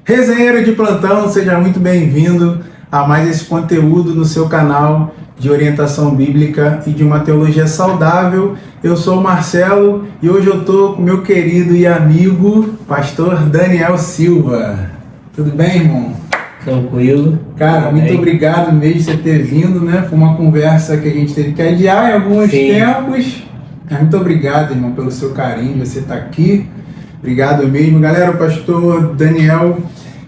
Resenheiro de plantão, seja muito bem-vindo a mais esse conteúdo no seu canal de orientação bíblica e de uma teologia saudável. Eu sou o Marcelo e hoje eu estou com meu querido e amigo pastor Daniel Silva. Tudo bem, irmão? Tranquilo. Cara, muito obrigado mesmo por você ter vindo, né? Foi uma conversa que a gente teve que adiar em alguns tempos. Muito obrigado, irmão, pelo seu carinho, você estar aqui. Obrigado mesmo. Galera, o pastor Daniel,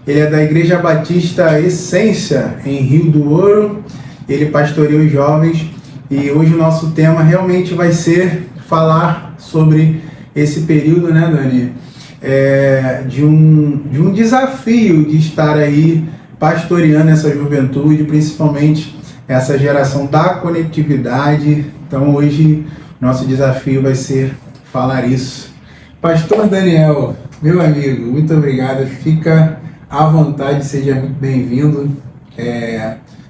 ele é da Igreja Batista Essência, em Rio do Ouro. Ele pastoreia os jovens e hoje o nosso tema realmente vai ser falar sobre esse período, né, Dani? De um desafio de estar aí pastoreando essa juventude, principalmente essa geração da conectividade. Então hoje nosso desafio vai ser falar isso. Pastor Daniel, meu amigo, muito obrigado. Fica à vontade, seja muito bem-vindo.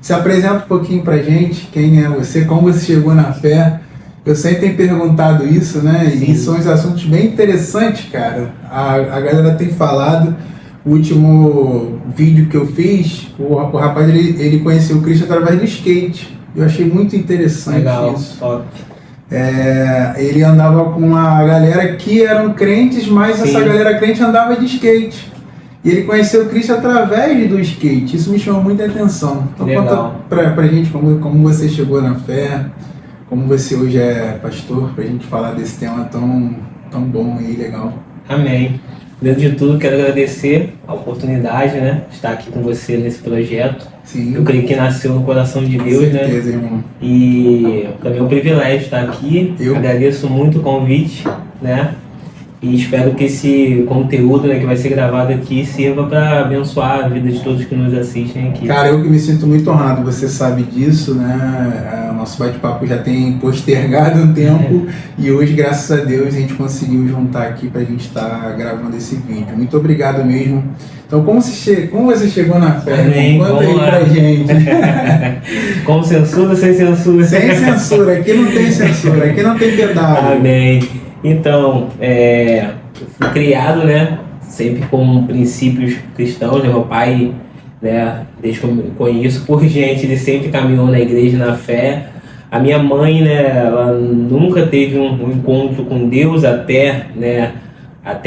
Se apresenta um pouquinho pra gente, quem é você, como você chegou na fé. Eu sempre tenho perguntado isso, né? Sim. E são uns assuntos bem interessantes, cara. A galera tem falado. O último vídeo que eu fiz, o rapaz ele conheceu o Cristo através do skate. Eu achei muito interessante. Legal, isso. top. Ele andava com uma galera que eram crentes, mas Sim. essa galera crente andava de skate. E ele conheceu o Cristo através do skate. Isso me chamou muita atenção. Então Legal. conta pra gente como você chegou na fé, como você hoje é pastor, pra gente falar desse tema tão bom e legal. Amém. Dentro de tudo, quero agradecer a oportunidade, né? De estar aqui com você nesse projeto. Sim. Eu creio que nasceu no coração de Deus, Com certeza, irmão. E para mim é um privilégio estar aqui. Agradeço muito o convite, né? E espero que esse conteúdo, né, que vai ser gravado aqui sirva para abençoar a vida de todos que nos assistem aqui. Cara, eu que me sinto muito honrado, você sabe disso, né? O nosso bate-papo já tem postergado um tempo e hoje, graças a Deus, a gente conseguiu juntar aqui pra gente estar gravando esse vídeo. Muito obrigado mesmo. Então, como você chegou na fé? Amém. Conta aí pra gente. Com censura ou sem censura? Sem censura, aqui não tem censura, aqui não tem pedágio. Amém. Então, eu fui criado, né, sempre com princípios cristãos, né, meu pai, né, desde que eu me conheço por gente, ele sempre caminhou na igreja, na fé. A minha mãe, né, ela nunca teve um encontro com Deus até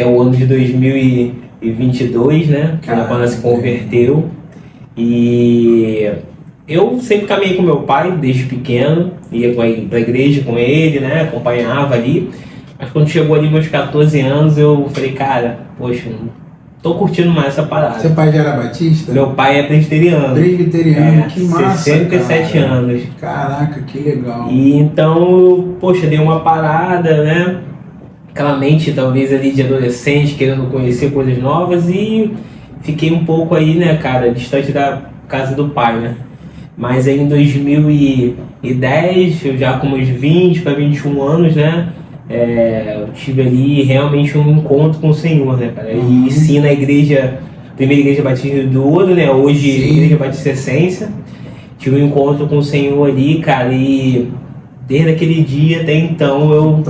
o ano de 2022, né, quando ela se converteu. E eu sempre caminhei com meu pai desde pequeno, ia para a igreja com ele, né, acompanhava ali. Mas quando chegou ali meus 14 anos, eu falei, cara, poxa, não tô curtindo mais essa parada. Seu pai já era batista? Meu pai é presbiteriano. Presbiteriano, que massa, 67 cara. anos. Caraca, que legal. E então, poxa, dei uma parada, né? Aquela mente talvez ali de adolescente, querendo conhecer coisas novas e fiquei um pouco aí, né, cara, distante da casa do pai, né? Mas aí em 2010, eu já com uns 20 para 21 anos, né? Eu tive ali realmente um encontro com o Senhor, né, cara? E sim, na igreja, primeira igreja Batista do Ouro, né? Hoje, Sim. Igreja Batista Essência. Tive um encontro com o Senhor ali, cara, e desde aquele dia até então eu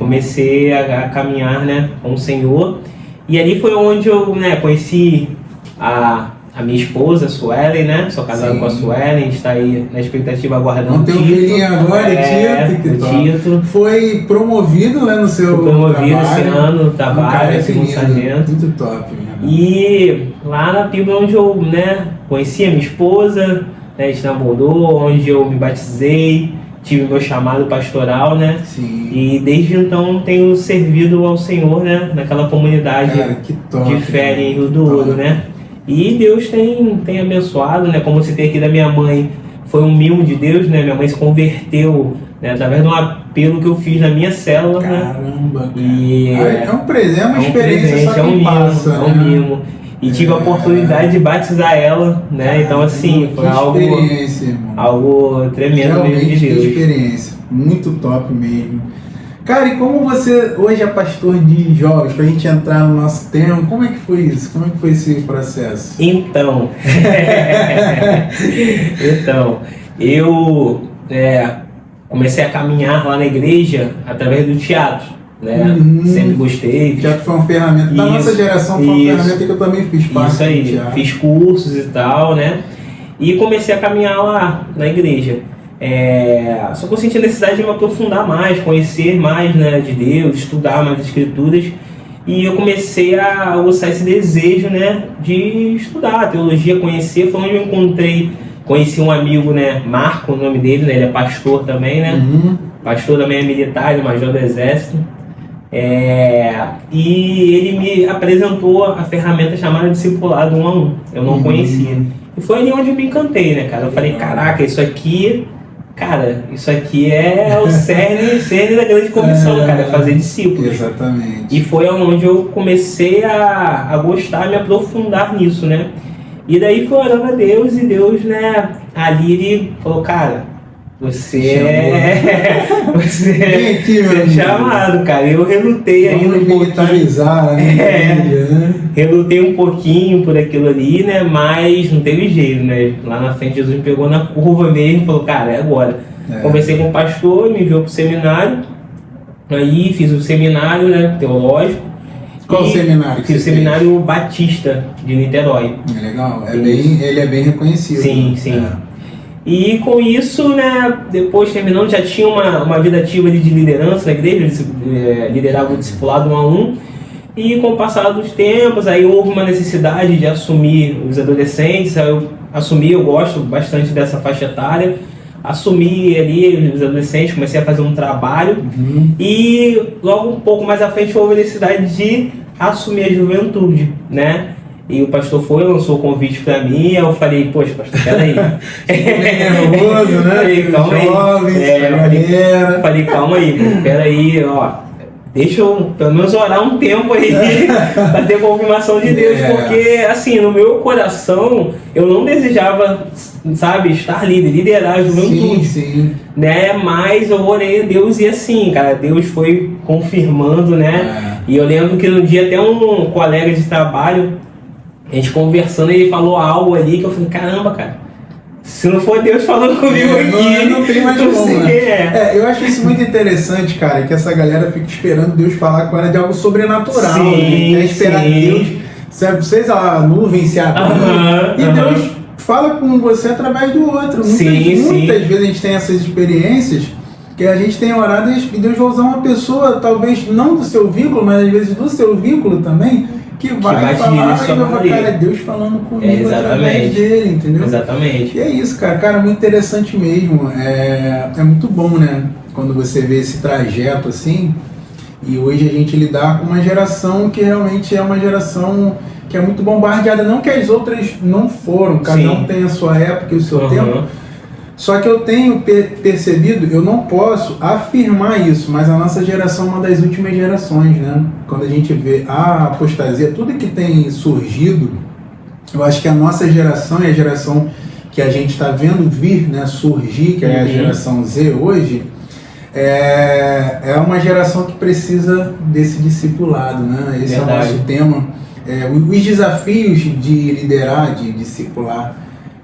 comecei a caminhar, né, com o Senhor. E ali foi onde eu, né, conheci a minha esposa, a Suelen, né? Sou casado Sim. com a Suelen, a gente está aí na expectativa aguardando Não tem um filhinho agora, título. Foi promovido, né, no seu promovido trabalho. esse ano no trabalho, segundo sargento. Muito top. E lá na Píbula, onde eu, né, conheci a minha esposa, né, a gente namorou, onde eu me batizei, tive meu chamado pastoral, né? Sim. E desde então tenho servido ao Senhor, né, naquela comunidade, cara, que top, de fé em Rio do Ouro, né? E Deus tem abençoado, né? Como você tem aqui da minha mãe, foi um mimo de Deus, né? Minha mãe se converteu, né, através de um apelo que eu fiz na minha célula. Caramba, cara. E é um presente, é uma experiência só que passa, é um mimo. E tive a oportunidade de batizar ela, né? Caramba, então assim, foi algo tremendo realmente mesmo de Deus. Que experiência, muito top mesmo. Cara, e como você hoje é pastor de jovens, pra gente entrar no nosso tema, como é que foi isso? Como é que foi esse processo? Então, eu comecei a caminhar lá na igreja através do teatro. né? Sempre gostei. Teatro foi uma ferramenta da nossa geração, foi uma ferramenta que eu também fiz parte. Isso aí, fiz cursos e tal, né? E comecei a caminhar lá na igreja. Só que eu senti a necessidade de me aprofundar mais, conhecer mais, né, de Deus, estudar mais as escrituras. E eu comecei a gostar esse desejo, né, de estudar teologia, conhecer. Foi onde eu conheci um amigo, né, Marco, o nome dele, né, ele é pastor também, né? Pastor também é militar, ele é major do exército. E ele me apresentou a ferramenta chamada Discipulado 1 a 1. Eu não conhecia. E foi ali onde eu me encantei, né, cara? Eu falei, caraca, isso aqui é o cerne da grande comissão, cara, é fazer discípulos. Exatamente. E foi onde eu comecei a gostar, me aprofundar nisso, né? E daí foi orando a Deus, e Deus, né, ali ele falou, cara, você é chamado, cara. Eu relutei ainda um pouquinho. Né? Relutei um pouquinho por aquilo ali, né? Mas não teve jeito, né? Lá na frente Jesus me pegou na curva mesmo e falou, cara, é agora. Conversei com o pastor, me enviou pro seminário. Aí fiz o seminário, né, teológico. Qual seminário? Fiz o seminário Batista de Niterói. Legal. Ele é bem reconhecido. Sim, sim. E com isso, né, depois terminando, já tinha uma vida ativa ali de liderança na igreja, liderava o discipulado 1 a 1. E com o passar dos tempos, aí houve uma necessidade de assumir os adolescentes. Aí eu gosto bastante dessa faixa etária. Assumi ali os adolescentes, comecei a fazer um trabalho. E logo um pouco mais à frente houve a necessidade de assumir a juventude, né? E o pastor lançou o convite pra mim, eu falei, poxa, pastor, peraí. Nervoso, né? Falei, calma aí, peraí, ó. Deixa eu pelo menos orar um tempo aí para ter confirmação de Deus, porque assim, no meu coração eu não desejava, sabe, estar liderar a juventude, sim. Né? Mas eu orei a Deus e assim, cara, Deus foi confirmando, né? E eu lembro que no dia até um colega de trabalho, a gente conversando, ele falou algo ali que eu falei, caramba, cara. Se não for Deus falando comigo aqui, não tem mais como, né? Eu acho isso muito interessante, cara, que essa galera fica esperando Deus falar com ela de algo sobrenatural, sim, né? Quer esperar Deus, vocês a nuvem se abre, e Deus fala com você através do outro. Muitas vezes a gente tem essas experiências que a gente tem orado e Deus vai usar uma pessoa, talvez não do seu vínculo, mas às vezes do seu vínculo também, que vai falar, cara, Deus falando comigo através dele, entendeu? Exatamente. E é isso, cara, muito interessante mesmo. É muito bom, né? Quando você vê esse trajeto assim, e hoje a gente lidar com uma geração que realmente é uma geração que é muito bombardeada, não que as outras não foram, cada um tem a sua época e o seu tempo. Só que eu tenho percebido, eu não posso afirmar isso, mas a nossa geração é uma das últimas gerações, né? Quando a gente vê a apostasia, tudo que tem surgido, eu acho que a nossa geração é a geração que a gente está vendo vir, né, surgir, que é a geração Z hoje, é uma geração que precisa desse discipulado, né? Esse é o nosso tema. Os desafios de liderar, de discipular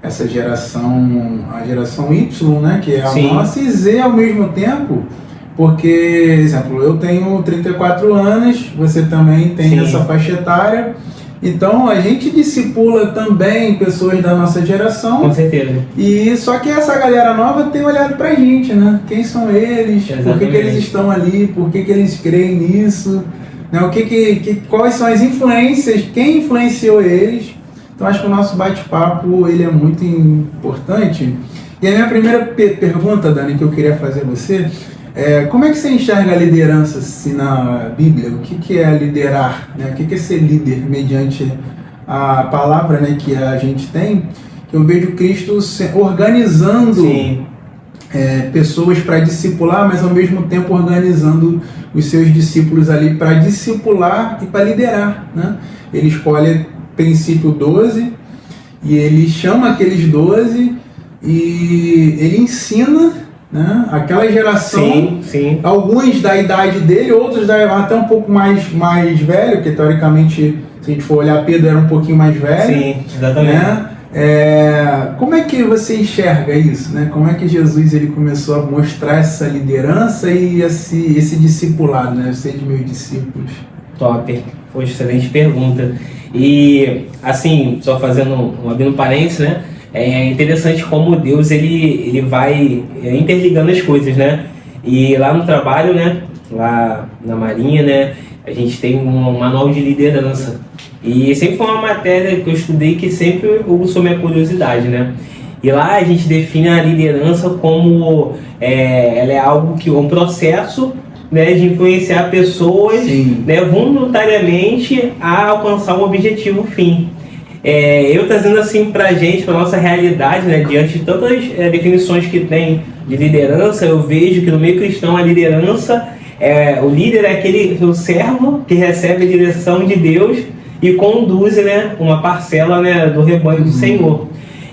essa geração, a geração Y, né, que é a nossa, e Z ao mesmo tempo, porque, exemplo, eu tenho 34 anos, você também tem essa faixa etária, então a gente discipula também pessoas da nossa geração. Com certeza. E só que essa galera nova tem olhado pra gente, né? Quem são eles? Exatamente. Por que eles estão ali? Por que eles creem nisso? Né? Quais são as influências? Quem influenciou eles? Então acho que o nosso bate-papo ele é muito importante. E a minha primeira pergunta, Dani, que eu queria fazer a você como é que você enxerga a liderança assim, na Bíblia? O que é liderar? Né? O que é ser líder mediante a palavra, né, que a gente tem? Que eu vejo Cristo organizando pessoas para discipular, mas ao mesmo tempo organizando os seus discípulos ali para discipular e para liderar, né? Ele escolhe princípio 12 e ele chama aqueles 12 e ele ensina, né, aquela geração, alguns da idade dele, outros até um pouco mais velho, porque teoricamente, se a gente for olhar, Pedro era um pouquinho mais velho. Sim, exatamente. Né? Como é que você enxerga isso, né? Como é que Jesus ele começou a mostrar essa liderança e esse discipulado, né? Ser de meus discípulos? Top. Poxa, excelente pergunta. E, assim, só abrindo parênteses, né? É interessante como Deus ele vai interligando as coisas, né? E lá no trabalho, né? Lá na Marinha, né? A gente tem um manual de liderança. E sempre foi uma matéria que eu estudei que sempre aguçou minha curiosidade, né? E lá a gente define a liderança como ela é algo que um processo, né, de influenciar pessoas, né, voluntariamente a alcançar um objetivo fim. Eu trazendo assim pra gente, pra nossa realidade, né, diante de tantas definições que tem de liderança, eu vejo que no meio cristão a liderança, o líder é o servo que recebe a direção de Deus e conduz, né, uma parcela, né, do rebanho do Senhor.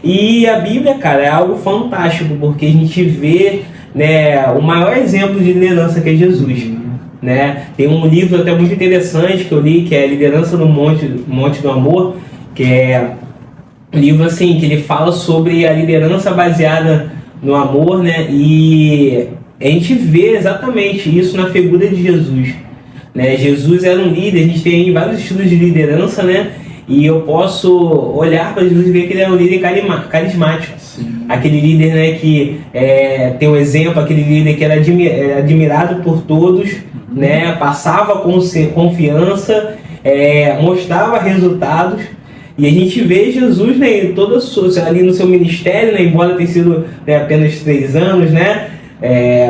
E a Bíblia, cara, é algo fantástico, porque a gente vê, né, o maior exemplo de liderança que é Jesus. Né? Tem um livro até muito interessante que eu li, que é Liderança no Monte do Amor, que é um livro assim, que ele fala sobre a liderança baseada no amor, né? E a gente vê exatamente isso na figura de Jesus. Né? Jesus era um líder, a gente tem vários estilos de liderança, né? E eu posso olhar para Jesus e ver que ele é um líder carismático. Sim. Aquele líder, né, que tem um exemplo, aquele líder que era admirado por todos, né? Passava confiança, mostrava resultados. E a gente vê Jesus, né, ali no seu ministério, né, embora tenha sido, né, apenas 3 anos, né?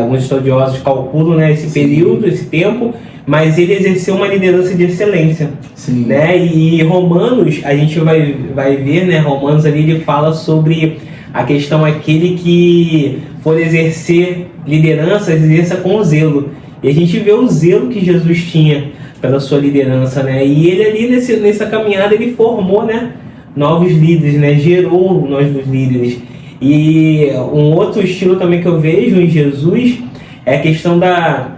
Alguns estudiosos calculam, né, esse período, esse tempo, mas ele exerceu uma liderança de excelência. Sim. Né? E Romanos, a gente vai ver, né, Romanos ali ele fala sobre a questão aquele que for exercer liderança, exerça com zelo. E a gente vê o zelo que Jesus tinha pela sua liderança, né? E ele ali nessa caminhada ele formou, né, novos líderes, né? Gerou novos líderes. E um outro estilo também que eu vejo em Jesus é a questão da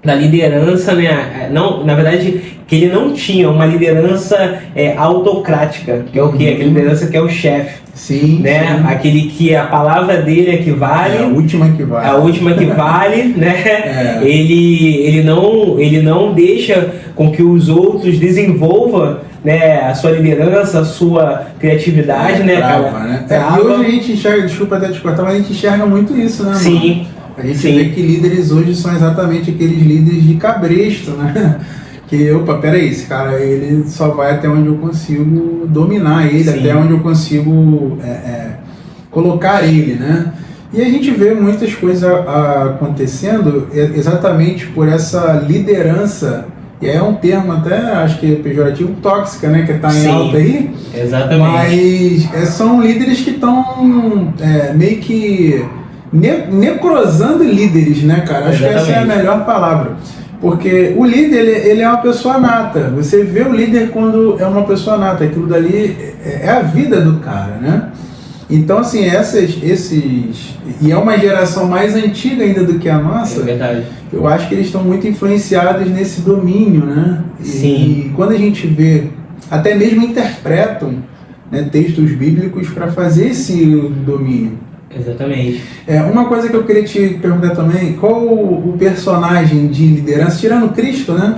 liderança, né? Não, na verdade, que ele não tinha uma liderança autocrática, que é o que? Aquela liderança que é o chefe. Sim, né? sim. Aquele que a palavra dele é que vale. É a última que vale. A última que vale, né? Ele não deixa com que os outros desenvolvam, né, a sua liderança, a sua criatividade, né, trava, cara? Né? Trava. E hoje a gente enxerga, desculpa até te cortar, mas a gente enxerga muito isso, né, mano? Sim. A gente vê que líderes hoje são exatamente aqueles líderes de cabresto, né? Que, opa, peraí, esse cara, ele só vai até onde eu consigo dominar ele, Sim. até onde eu consigo colocar ele, né? E a gente vê muitas coisas acontecendo exatamente por essa liderança, e é um termo até, acho que é pejorativo, tóxica, né? Que está em alta aí. Exatamente. Mas são líderes que estão meio que necrosando líderes, né, cara? Acho que essa é a melhor palavra. Porque o líder, ele é uma pessoa nata. Você vê o líder quando é uma pessoa nata. Aquilo dali é a vida do cara, né? Então, assim, e é uma geração mais antiga ainda do que a nossa. É verdade. Eu acho que eles estão muito influenciados nesse domínio, né? Sim. E quando a gente vê, até mesmo interpretam, né, textos bíblicos para fazer esse domínio. Exatamente. Uma coisa que eu queria te perguntar também, qual o personagem de liderança, tirando Cristo, né,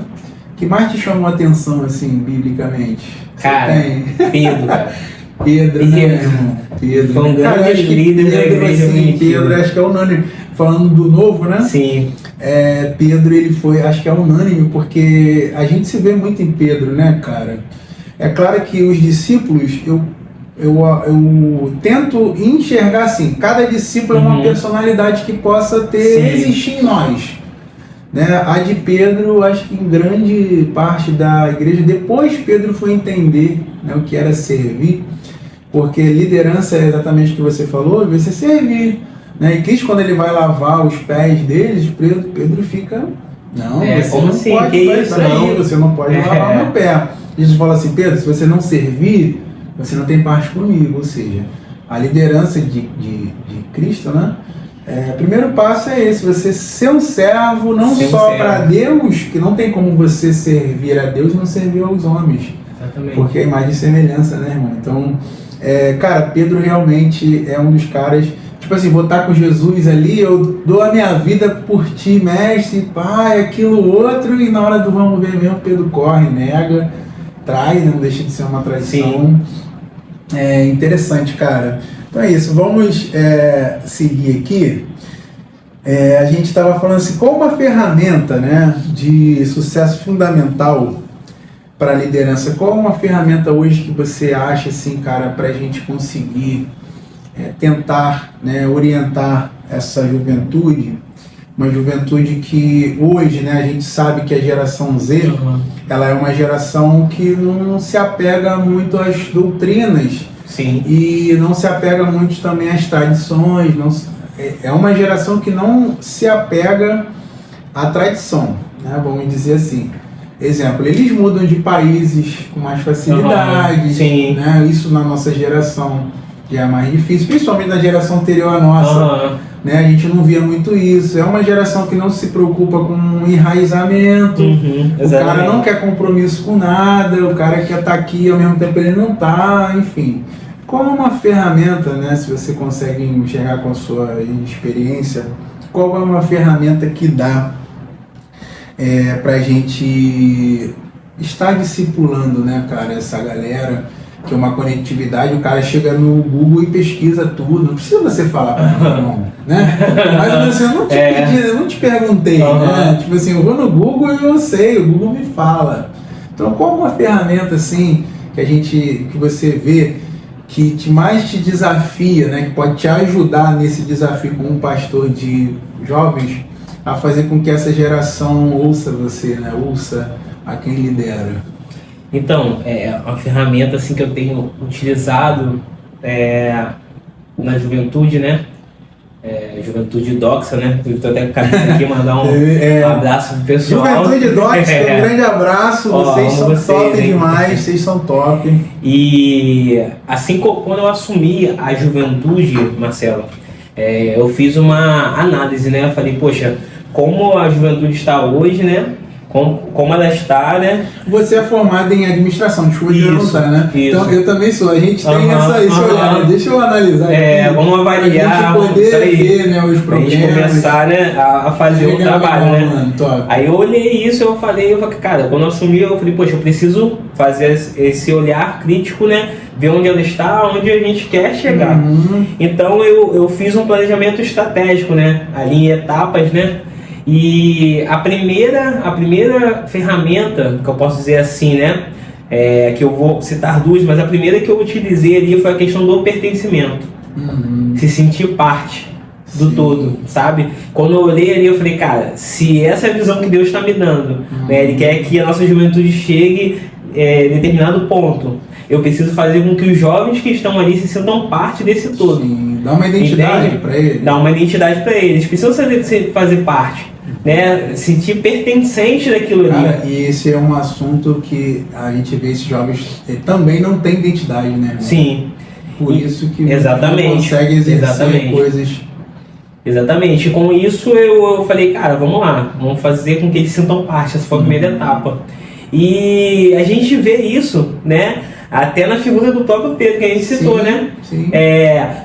que mais te chamou a atenção, assim, biblicamente? Cara, Pedro, cara. Pedro, né, irmão? Pedro. Foi um grande líder da igreja. Assim, Pedro, acho que é unânime. Falando do novo, né? Sim. Pedro, ele foi, acho que é unânime, porque a gente se vê muito em Pedro, né, cara? É claro que os discípulos, eu tento enxergar assim, cada discípulo é uma personalidade que possa existir em nós. Né? A de Pedro, acho que em grande parte da igreja, depois Pedro foi entender, né, o que era servir, porque liderança é exatamente o que você falou, você servir. Né? E Cristo, quando ele vai lavar os pés deles, Pedro fica, não, você como não assim? pode, Que isso, não? você não pode lavar o meu pé. Jesus fala assim, Pedro, se você não servir, você não tem parte comigo. Ou seja, a liderança de Cristo, né? O primeiro passo é esse, você ser um servo, não só para Deus, que não tem como você servir a Deus e não servir aos homens. Exatamente. Porque é imagem e semelhança, né, irmão? Então, Cara, Pedro realmente é um dos caras, tipo assim, vou estar com Jesus ali, eu dou a minha vida por ti, mestre, pai, aquilo outro, e na hora do vamos ver mesmo, Pedro corre, nega, trai, não deixa de ser uma traição. É interessante, cara. Então é isso, vamos seguir aqui. A gente estava falando assim, qual uma ferramenta, né, de sucesso fundamental para a liderança? Qual uma ferramenta hoje que você acha, assim, cara, para a gente conseguir tentar, né, orientar essa juventude? Uma juventude que hoje, né, a gente sabe que a geração Z, ela é uma geração que não se apega muito às doutrinas. Sim. E não se apega muito também às tradições. É uma geração que não se apega à tradição, né, vamos dizer assim. Exemplo, eles mudam de países com mais facilidade, né? Isso na nossa geração já é mais difícil, principalmente na geração anterior à nossa. Né? A gente não via muito isso. É uma geração que não se preocupa com enraizamento, o cara não quer compromisso com nada, o cara quer estar aqui ao mesmo tempo ele não está, enfim. Como uma ferramenta, né, se você consegue enxergar com a sua experiência, qual é uma ferramenta que dá para a gente estar discipulando, né, cara, essa galera, que é uma conectividade, o cara chega no Google e pesquisa tudo, não precisa você falar para mim, não, né? Mas assim, eu não te pedi, eu não te perguntei, né? Tipo assim, eu vou no Google e eu sei, o Google me fala. Então, qual uma ferramenta assim que você vê que mais te desafia, né, que pode te ajudar nesse desafio como um pastor de jovens a fazer com que essa geração ouça você, né, ouça a quem lidera? Então, uma ferramenta assim que eu tenho utilizado na juventude, né? Juventude Doxa, né? Eu tô até com a cabeça aqui, mandar um abraço pro pessoal. Juventude Doxa, um grande abraço, vocês são top demais, vocês são top. E assim, quando eu assumi a juventude, Marcelo, eu fiz uma análise, né? Eu falei, poxa, como a juventude está hoje, né? Como ela está, né? Você é formado em administração, desculpa te perguntar, né? Isso. Então eu também sou, a gente tem esse olhar, deixa eu analisar aqui, vamos avaliar, a gente poder ver, né, os problemas. A gente começar, né, a fazer o trabalho, né? Mano, aí eu olhei isso, eu falei, cara, quando eu assumi, eu falei, poxa, eu preciso fazer esse olhar crítico, né? Ver onde ela está, onde a gente quer chegar. Então eu fiz um planejamento estratégico, né? Ali em etapas, né? E a primeira ferramenta, que eu posso dizer assim, né, que eu vou citar duas, mas a primeira que eu utilizei ali foi a questão do pertencimento. Se sentir parte do todo, sabe? Quando eu olhei ali, eu falei, cara, se essa é a visão que Deus está me dando, né, Ele quer que a nossa juventude chegue em determinado ponto, eu preciso fazer com que os jovens que estão ali se sintam parte desse todo. Sim, dá uma identidade para eles. Dá uma identidade para eles. Precisam fazer parte. Né, sentir pertencente daquilo ali. Cara, e esse é um assunto que a gente vê esses jovens também não tem identidade, né? Sim. Por isso que não consegue exercer coisas. Exatamente. E com isso eu falei, cara, vamos lá, vamos fazer com que eles sintam parte. Essa foi a primeira etapa. E a gente vê isso, né? Até na figura do próprio Pedro, que a gente citou, né? Sim.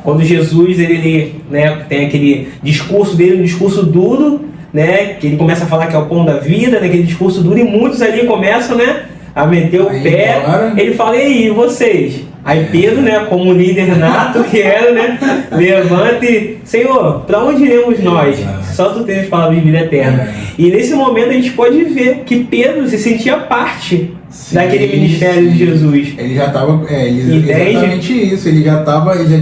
Quando Jesus ele né, tem aquele discurso dele, um discurso duro, né, que ele começa a falar que é o pão da vida, né, aquele discurso duro, e muitos ali começam, né, a meter o pé. Agora... Ele fala, e aí, vocês? Aí Pedro, né, como líder nato que era, né, levanta e, Senhor, para onde iremos nós? Só tu tens palavras de vida eterna. E nesse momento a gente pode ver que Pedro se sentia parte daquele ministério de Jesus. Ele já estava, exatamente isso, ele já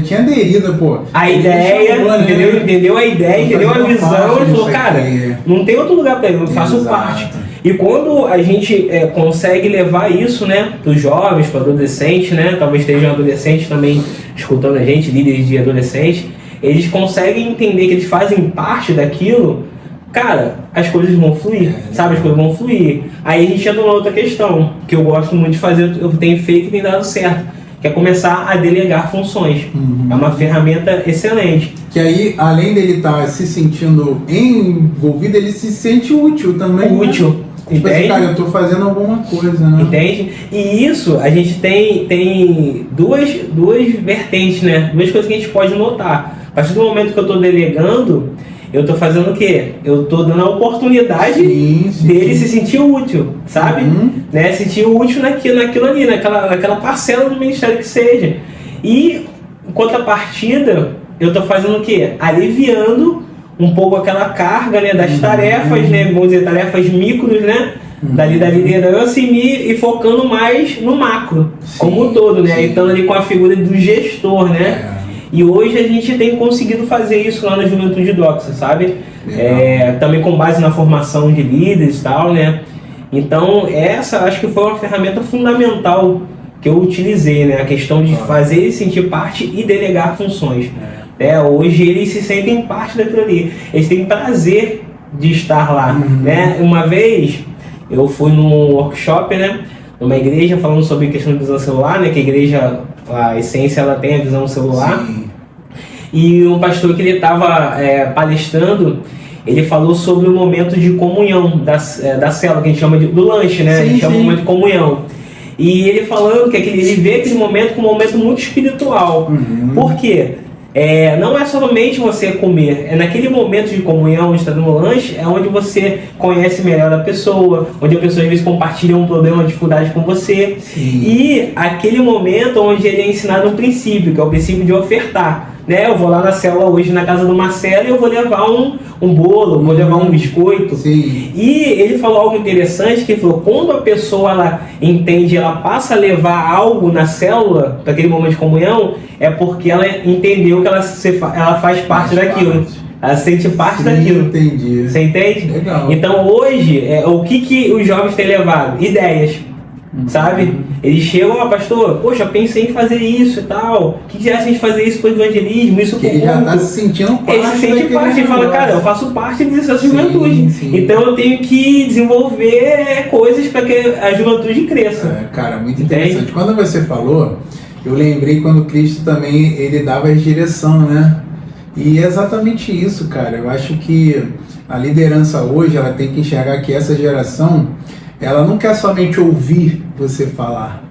tinha aderido, pô. A ideia, chamou, né? Entendeu a ideia, entendeu a visão, ele falou, cara, não tem outro lugar para ele, eu faço parte. E quando a gente consegue levar isso, né, para os jovens, para adolescentes, né, talvez estejam adolescentes também escutando a gente, líderes de adolescentes, eles conseguem entender que eles fazem parte daquilo, cara, as coisas vão fluir, sabe? As coisas vão fluir. Aí a gente entra numa outra questão, que eu gosto muito de fazer, eu tenho feito e tem dado certo, que é começar a delegar funções. É uma ferramenta excelente. Que aí, além dele estar se sentindo envolvido, ele se sente útil também. Útil. Tipo assim, cara, eu tô fazendo alguma coisa, né? Entende? E isso, a gente tem duas vertentes, né? Duas coisas que a gente pode notar. A partir do momento que eu tô delegando, eu tô fazendo o quê? Eu tô dando a oportunidade dele se sentir útil, sabe? Né? Sentir útil naquilo ali, naquela parcela do ministério que seja. E, em contrapartida, eu tô fazendo o quê? Aliviando um pouco aquela carga, né, das tarefas, né, vamos dizer, tarefas micros, né, dali da liderança e focando mais no macro, como um todo, né, então ali com a figura do gestor, né, e hoje a gente tem conseguido fazer isso lá na Juventude Doxa, sabe, também com base na formação de líderes e tal, né, então essa acho que foi uma ferramenta fundamental que eu utilizei, né, a questão de fazer ele sentir parte e delegar funções. Hoje eles se sentem parte daquilo ali, eles têm prazer de estar lá, né? Uma vez eu fui num workshop, né, numa igreja falando sobre a questão de visão celular, né, que a igreja, a essência, ela tem a visão celular. E um pastor que ele estava palestrando, ele falou sobre o momento de comunhão da célula, que a gente chama do lanche, né? A gente chama de momento de comunhão. E ele falando que ele vê aquele momento como um momento muito espiritual. Por quê? Não é somente você comer, é naquele momento de comunhão, de estar no lanche, é onde você conhece melhor a pessoa, onde a pessoa às vezes compartilha um problema, uma dificuldade com você. E aquele momento onde ele é ensinado um princípio, que é o princípio de ofertar. Né? Eu vou lá na célula hoje na casa do Marcelo e eu vou levar um bolo, vou levar um biscoito. E ele falou algo interessante, que ele falou, quando a pessoa ela entende, ela passa a levar algo na célula, para aquele momento de comunhão, é porque ela entendeu que ela faz parte daquilo. Ela se sente parte daquilo. Entendi. Você entende? Legal. Então hoje, o que os jovens têm levado? Ideias. Sabe? Eles chegam, pastor, poxa, pensei em fazer isso e tal. O que você acha de fazer isso para o evangelismo? Isso que ele já está se sentindo parte. Ele se sente parte, ele fala, cara, eu faço parte dessa juventude. Então eu tenho que desenvolver coisas para que a juventude cresça. Cara, muito interessante. Quando você falou, eu lembrei quando Cristo também ele dava a direção, né? E é exatamente isso, cara. Eu acho que a liderança hoje ela tem que enxergar que essa geração ela não quer somente ouvir você falar,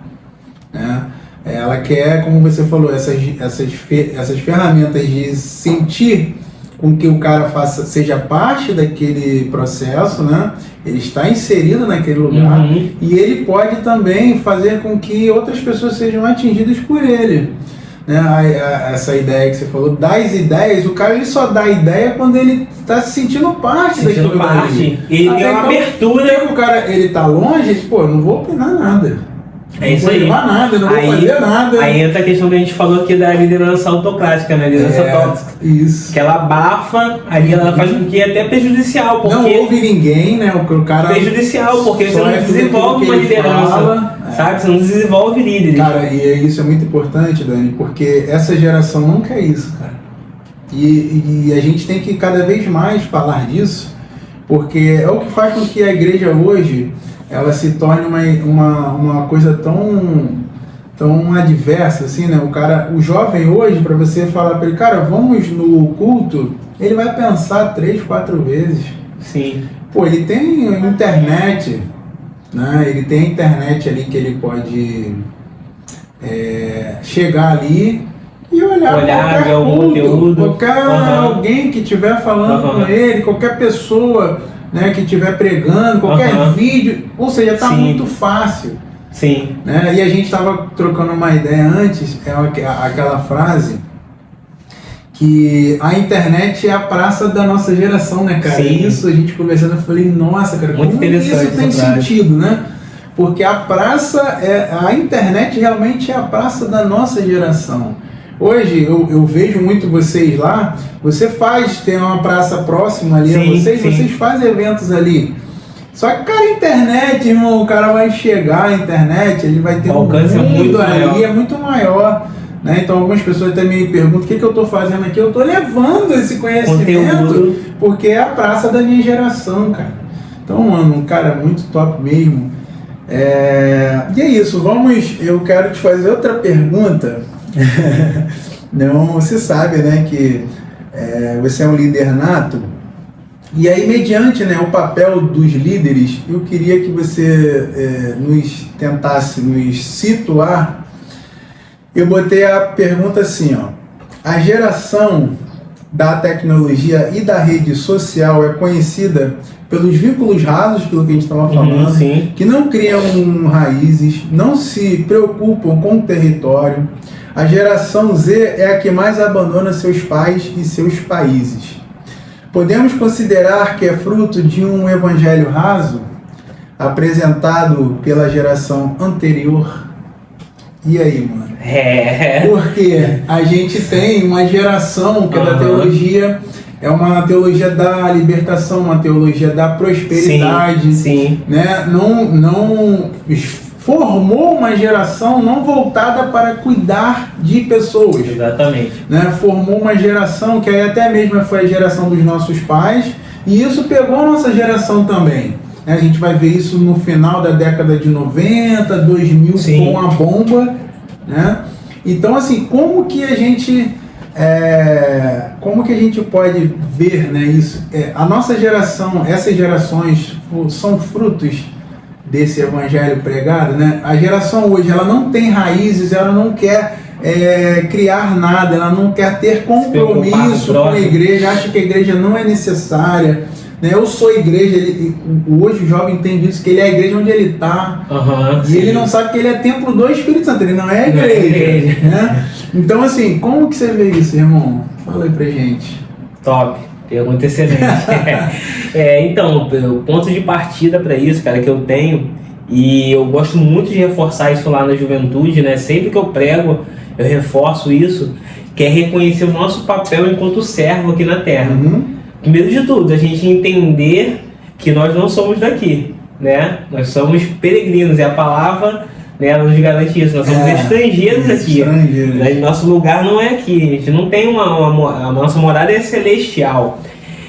né? Ela quer, como você falou, essas ferramentas de sentir com que o cara seja parte daquele processo, né? Ele está inserido naquele lugar e ele pode também fazer com que outras pessoas sejam atingidas por ele. Né? Essa ideia que você falou, das ideias, o cara ele só dá ideia quando ele está se sentindo parte daquilo ali. Ele tem uma abertura. O cara ele tá longe, ele, pô, não vou opinar nada. É isso aí. Não vou levar nada, não vou fazer nada. Aí entra a questão que a gente falou aqui da liderança autocrática, né? Liderança tóxica. Isso. Que ela abafa, ali ela faz com que é até prejudicial. Porque não ouve ninguém, né? O cara. Prejudicial, porque você não desenvolve uma liderança. Sabe? Você não desenvolve líderes. Cara, e isso é muito importante, Dani, porque essa geração não quer isso, cara. E a gente tem que cada vez mais falar disso, porque é o que faz com que a igreja hoje ela se torne uma coisa tão adversa, assim, né? O jovem hoje, para você falar para ele, cara, vamos no culto, ele vai pensar 3, 4 vezes. Sim. Pô, ele tem internet, né? Ele tem a internet ali que ele pode chegar ali e olhar qualquer culto, qualquer alguém que estiver falando com ele, qualquer pessoa, né, que estiver pregando, qualquer vídeo, ou seja, está muito fácil. Sim. Né? E a gente estava trocando uma ideia antes, aquela frase que a internet é a praça da nossa geração, né, cara? Sim. Isso, a gente conversando, eu falei, nossa, cara, muito como interessante, isso tem sentido, né? Porque a internet realmente é a praça da nossa geração. Hoje eu vejo muito vocês lá, tem uma praça próxima ali a vocês fazem eventos ali. Só que, cara, a internet, irmão, o cara vai chegar, a internet, ele vai ter alcance mundo ali, é muito maior. Né? Então algumas pessoas até me perguntam o que eu estou fazendo aqui. Eu estou levando esse conhecimento porque é a praça da minha geração, cara. Então, mano, cara, muito top mesmo. E é isso, eu quero te fazer outra pergunta. Não, você sabe, né, que você é um líder nato E aí, mediante, né, o papel dos líderes, eu queria que você tentasse nos situar. Eu botei a pergunta assim, ó: a geração da tecnologia e da rede social é conhecida pelos vínculos rasos, pelo que a gente estava falando, que não criam raízes, não se preocupam com o território. A geração Z é a que mais abandona seus pais e seus países. Podemos considerar que é fruto de um evangelho raso apresentado pela geração anterior? E aí, mano? Porque a gente tem uma geração que é da teologia, é uma teologia da libertação, uma teologia da prosperidade, né? Não formou uma geração não voltada para cuidar de pessoas. Exatamente. Né? Formou uma geração que aí até mesmo foi a geração dos nossos pais, e isso pegou a nossa geração também. A gente vai ver isso no final da década de 90, 2000, com a bomba, né? Então, assim, como que a gente pode ver, né, isso? A nossa geração, essas gerações são frutos desse evangelho pregado, né? A geração hoje, ela não tem raízes, ela não quer criar nada, ela não quer ter compromisso com a igreja, acha que a igreja não é necessária, né? Eu sou igreja, hoje o jovem entende isso, que ele é a igreja onde ele está, e ele não sabe que ele é templo do Espírito Santo, ele não é a igreja, né? Então, assim, como que você vê isso, irmão? Fala aí pra gente. Top. Pergunta excelente. Então, o ponto de partida para isso, cara, que eu tenho, e eu gosto muito de reforçar isso lá na juventude, né? Sempre que eu prego, eu reforço isso, que é reconhecer o nosso papel enquanto servo aqui na Terra. Primeiro de tudo, a gente entender que nós não somos daqui, né? Nós somos peregrinos, e a palavra, né, ela nos garante isso. Nós somos estrangeiros aqui. Né? Nosso lugar não é aqui. A gente não tem a nossa morada é celestial.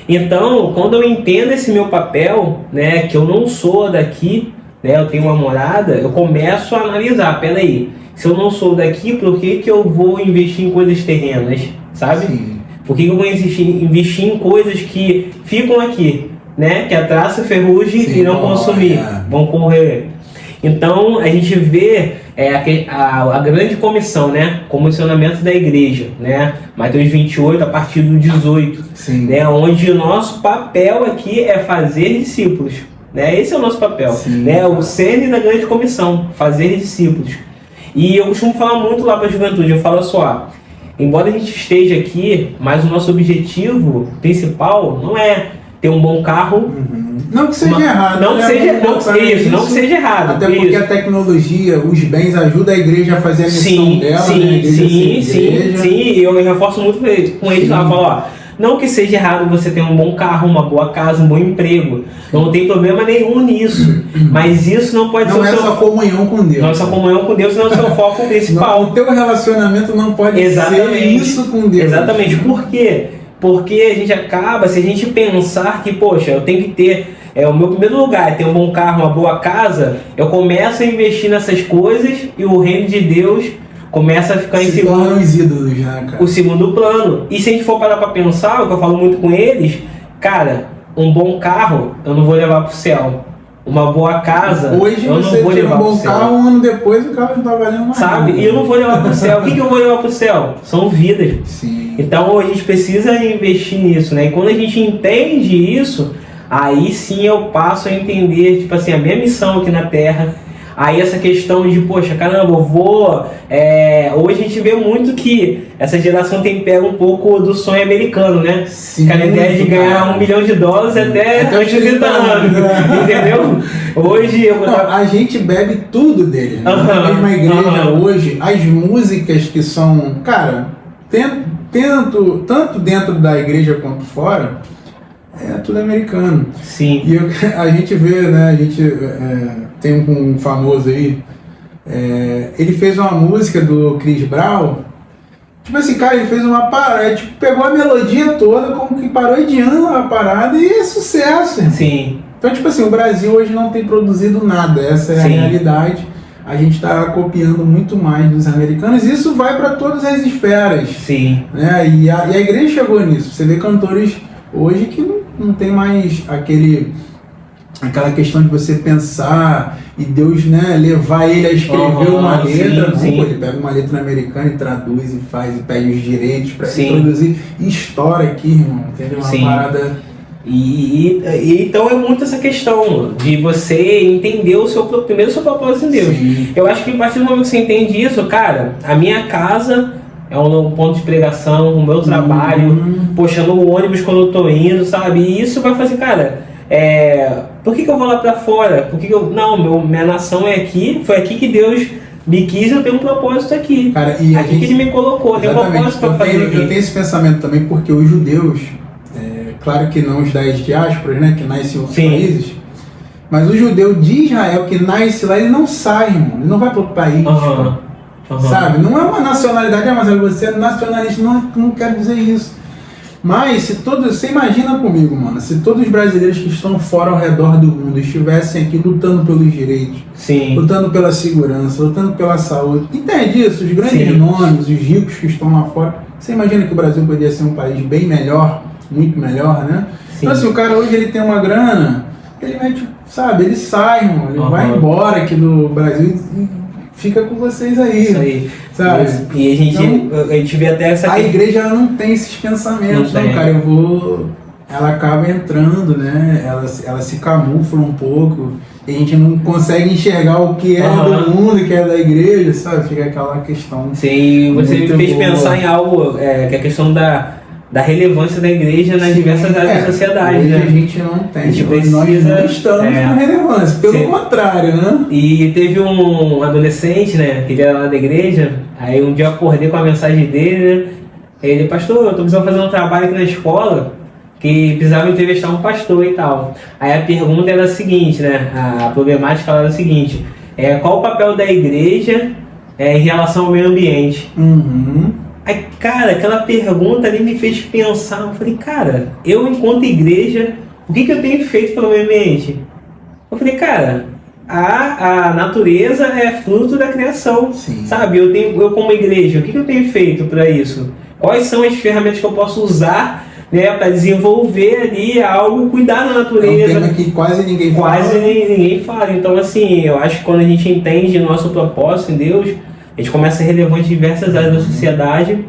Então, quando eu entendo esse meu papel, né, que eu não sou daqui, né, eu tenho uma morada, eu começo a analisar. Peraí, se eu não sou daqui, por que eu vou investir em coisas terrenas? Sabe? Por que eu vou investir em coisas que ficam aqui, né? Que a traça, ferrugem e não consumir, vão correr. Então, a gente vê a grande comissão, né? Comissionamento da igreja, né? Mateus 28, a partir do 18, né? Onde o nosso papel aqui é fazer discípulos, né? Esse é o nosso papel, né? O cerne da grande comissão, fazer discípulos. E eu costumo falar muito lá para a juventude, eu falo só, embora a gente esteja aqui, mas o nosso objetivo principal não é ter um bom carro. Não que seja errado. Não que seja errado. Até porque a tecnologia, os bens ajudam a igreja a fazer a missão dela. Sim. Eu reforço muito com eles lá. Falo, ó, não que seja errado você ter um bom carro, uma boa casa, um bom emprego. Não tem problema nenhum nisso. Mas isso não pode ser o seu... Não é sua comunhão com Deus. Não é sua comunhão com Deus, não é o seu foco principal. O teu relacionamento não pode ser isso com Deus. Exatamente. Por quê? Porque a gente acaba, se a gente pensar que, poxa, eu tenho que ter, o meu primeiro lugar é ter um bom carro, uma boa casa, eu começo a investir nessas coisas e o reino de Deus começa a ficar em segundo, os ídolos, né, cara? O segundo plano. E se a gente for parar para pensar, o que eu falo muito com eles, cara, um bom carro eu não vou levar pro céu. Uma boa casa, hoje eu não vou levar pro céu. Hoje você tira um bom carro, um ano depois o carro não tá valendo mais. Sabe? E eu não vou levar pro céu. O que eu vou levar pro céu? São vidas. Sim. Então a gente precisa investir nisso, né? E quando a gente entende isso, aí sim eu passo a entender, tipo assim, a minha missão aqui na Terra. Aí essa questão de, poxa, caramba, eu vou... hoje a gente vê muito que essa geração tem pego um pouco do sonho americano, né? Sim, aquela ideia de ganhar $1 milhão até os 30 anos, entendeu? Hoje... a gente bebe tudo dele. Na mesma igreja hoje, as músicas que são... Cara, tanto dentro da igreja quanto fora, é tudo americano. Sim. E a gente vê, né? A gente tem um famoso aí. Ele fez uma música do Chris Brown. Tipo assim, cara, ele fez uma parada. Tipo, pegou a melodia toda, como que parodiando a parada e é sucesso. Sim. Então, tipo assim, o Brasil hoje não tem produzido nada. Essa é a realidade. A gente está copiando muito mais dos americanos. E isso vai para todas as esferas. Sim. Né? E a igreja chegou nisso. Você vê cantores hoje que não tem mais aquela questão de você pensar e Deus, né, levar ele a escrever uma letra. Sim. Pô, ele pega uma letra americana e traduz e faz e pede os direitos para introduzir e estoura aqui, irmão. Entendeu? Uma parada. Então é muito essa questão de você entender primeiro o seu propósito em Deus. Sim. Eu acho que a partir do momento que você entende isso, cara, a minha casa é um ponto de pregação, o meu trabalho, poxa, no ônibus quando eu tô indo, sabe? E isso vai fazer, cara, por que eu vou lá pra fora? Minha nação é aqui, foi aqui que Deus me quis, eu tenho um propósito aqui. Cara, e aqui que ele me colocou, tem um propósito pra fazer. Eu tenho esse pensamento também, porque os judeus, claro que não os das diásporas, né, que nascem em outros países, mas o judeu de Israel que nasce lá, ele não sai, irmão, ele não vai para outro país. Sabe? Não é uma nacionalidade, mas você é nacionalista, não quero dizer isso. Mas você imagina comigo, mano, se todos os brasileiros que estão fora ao redor do mundo estivessem aqui lutando pelos direitos, lutando pela segurança, lutando pela saúde, entende isso? Os grandes nomes, os ricos que estão lá fora, você imagina que o Brasil poderia ser um país bem melhor, muito melhor, né? Então assim, o cara hoje ele tem uma grana, ele mete, sabe, ele sai, irmão, ele vai embora aqui do Brasil e fica com vocês aí. Isso aí. Sabe? E a gente vê até essa... A igreja ela não tem esses pensamentos, não, cara, ela acaba entrando, né? Ela se camufla um pouco, e a gente não consegue enxergar o que é do mundo, o que é da igreja, sabe? Fica aquela questão. Sim, você me fez pensar em algo, que é a questão da relevância da igreja nas diversas áreas da sociedade, hoje né? A gente não tem, a gente nós não estamos com relevância, pelo contrário, né? E teve um adolescente, né, que ele era lá da igreja, aí um dia eu acordei com a mensagem dele, né? Ele, pastor, eu tô precisando fazer um trabalho aqui na escola, que precisava entrevistar um pastor e tal. Aí a pergunta era a seguinte, né, a problemática era a seguinte, qual o papel da igreja em relação ao meio ambiente? Aí, cara, aquela pergunta ali me fez pensar. Eu falei, cara, eu enquanto igreja, o que eu tenho feito pelo meio ambiente? Eu falei, cara, a natureza é fruto da criação, sabe? Eu como igreja, o que eu tenho feito para isso? Quais são as ferramentas que eu posso usar, né, para desenvolver ali algo, cuidar da natureza? É um tema que quase ninguém fala. Quase ninguém fala. Então, assim, eu acho que quando a gente entende o nosso propósito em Deus, a gente começa a ser relevante em diversas áreas da sociedade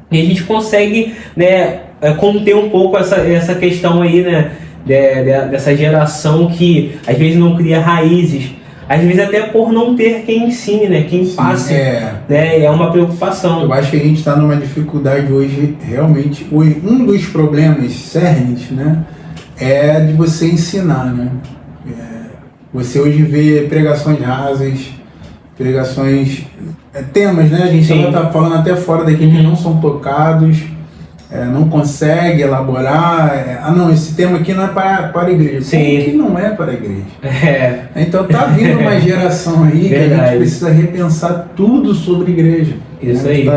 e a gente consegue, né, conter um pouco essa questão aí, né, dessa geração que às vezes não cria raízes, às vezes até por não ter quem ensine, né, quem passe, né, é uma preocupação. Eu acho que a gente está numa dificuldade hoje, realmente, um dos problemas cernes, né, é de você ensinar, né. Você hoje vê pregações rasas, pregações, temas, né? A gente está falando até fora daqui que não são tocados, não consegue elaborar. Não, esse tema aqui não é para a igreja. Como que não é para a igreja? Então tá vindo uma geração aí que a gente precisa repensar tudo sobre igreja. Isso aí.